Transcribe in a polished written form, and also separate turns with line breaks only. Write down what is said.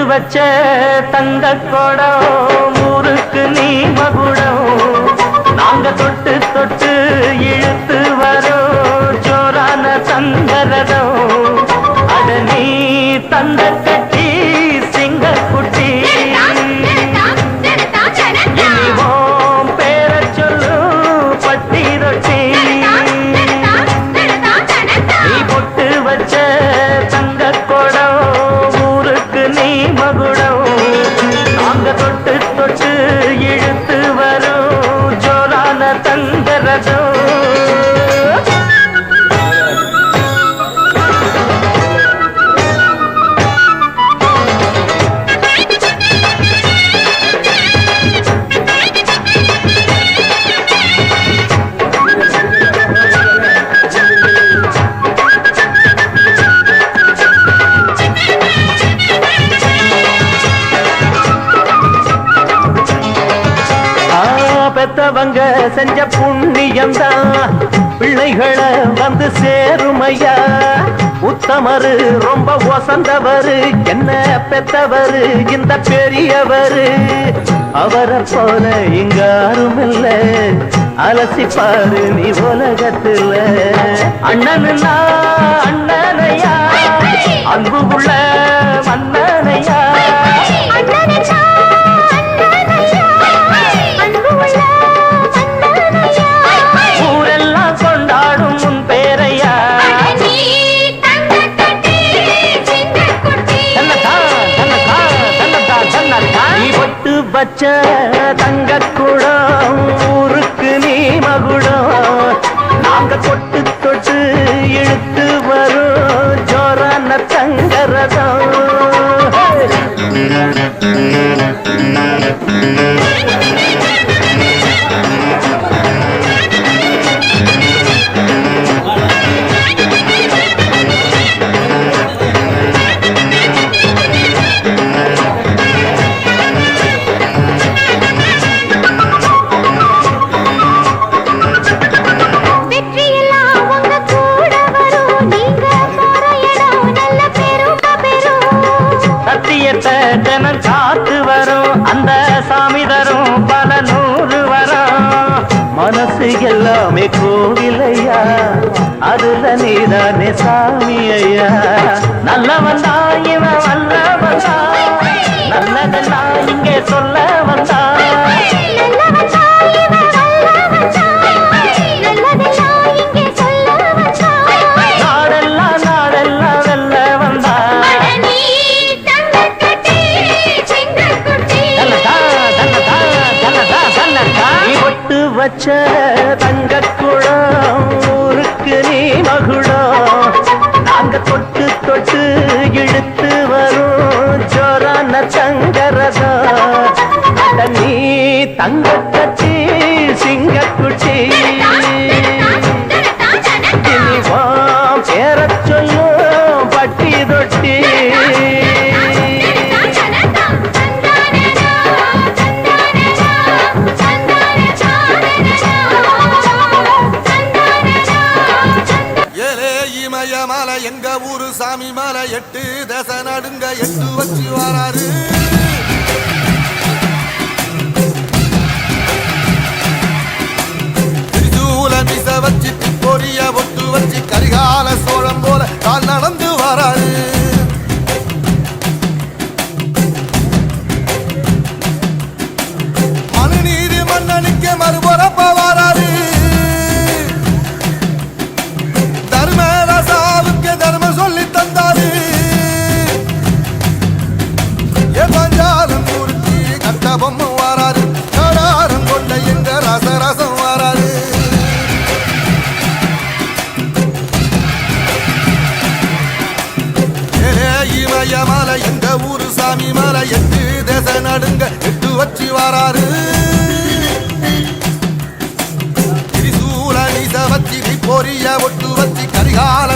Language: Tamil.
வச்ச தங்க கொடம் ஊருக்கு நீ மகுடம் நாங்க தொட்டு தொட்டு இழுத்து வரோம் ஜோரான தங்கரதம் அட நீ தந்த கட்டி சிங்க குட்டி இனிவோம் பேர சொல்லு பட்டி ரொட்டி நீ பொட்டு வச்ச தங்க கொடம் ஊருக்கு நீ மகுடம் நாங்க தொட்டு தொட்டு இழுத்து வரோம் ஜோரான தங்கரதம் பெத்தவங்க செஞ்ச புண்ணியம்தான் பிள்ளைகளை வந்து சேருமையா உத்தமரு ரொம்ப ஒசந்தவரு என்ன பெத்தவரு இந்த பெரியவரு அவரை போல இங்க யாரும் இல்ல அலசிப்பாரு நீ உலகத்துல அண்ணனுன்னா அண்ணனையா அன்பு உள்ள மன்னனையா வச்ச தங்க குடம் ஊருக்கு நீ மகுடம் நாங்க தொட்டு தொட்டு இழுத்து வரும் ஜோரான தங்கரதம் ஜனம் காத்து வரும் அந்த சாமி தரும் பல நூறு வரும் மனசு எல்லாமே கோவிலையா அதுல நீதானே சாமி ஐயா நல்லவன் தான் இவன் வல்லவன் தான் நல்லதெல்லாம் இங்கே சொல்ல வந்தா வச்ச தங்க குடம் ஊருக்கு நீ மகுடம் நாங்க தொட்டு தொட்டு இழுத்து வரும் ஜோரான தங்கரதம் நீ தங்க கட்சி சிங்க குட்டி இனிவாம் பேர சொல்லும் பட்டி தொட்டி
மலை எங்க ஊரு சாமி மலை 8 தசை நடுங்க 8 வச்சு வராரு மிச வச்சு பொரிய ஒட்டு வச்சு கரிகால சோழம் போல கால் நடந்து வராரு மனுநீதி மன்னனுக்கு மறுபுறப்ப வராரு தர்மம் சொல்லி தந்தாரு பஞ்சாரம் மூர்த்தி கட்டபொம்மை வாராரு கடாரம் கொண்ட எங்க ரசரசம் வாராரு இமயமலை எங்க ஊரு சாமி மலை 8 தேச நடுங்க 8 வச்சு வாராரு திரிசூல நீச வச்சி பொரிய ஒட்டு வச்சி கரிகால